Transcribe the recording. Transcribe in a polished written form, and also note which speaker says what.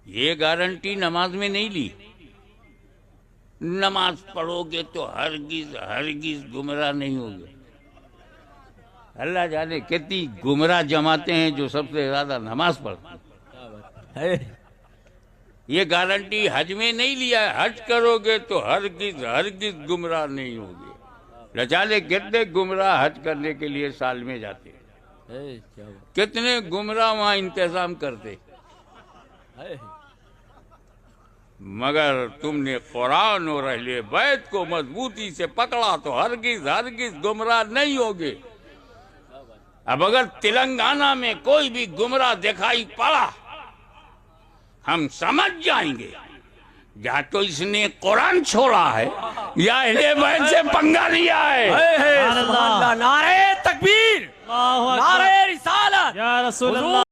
Speaker 1: ये गारंटी नमाज में नहीं ली। नमाज पढ़ोगे तो हरगिज हरगिज गुमराह नहीं होगे। अल्लाह जाने कितनी गुमराह जमाते हैं जो सबसे ज्यादा नमाज पढ़ते हैं। ये गारंटी हज में नहीं लिया है। हज करोगे तो हरगिज हरगिज गुमराह नहीं होगे। न जाने कितने गुमराह हज करने के लिए साल में जाते हैं, कितने गुमराह वहां इंतजाम करते। मगर तुमने कुरान और अहले बैत को मजबूती से पकड़ा तो हरगिज हरगिज गुमराह नहीं होगे। अब अगर तेलंगाना में कोई भी गुमराह दिखाई पड़ा, हम समझ जाएंगे या तो इसने कुरान छोड़ा है या अहले बैत से पंगा लिया है।
Speaker 2: नारे तकबीर, नारे रिसालत, या रसूल अल्लाह।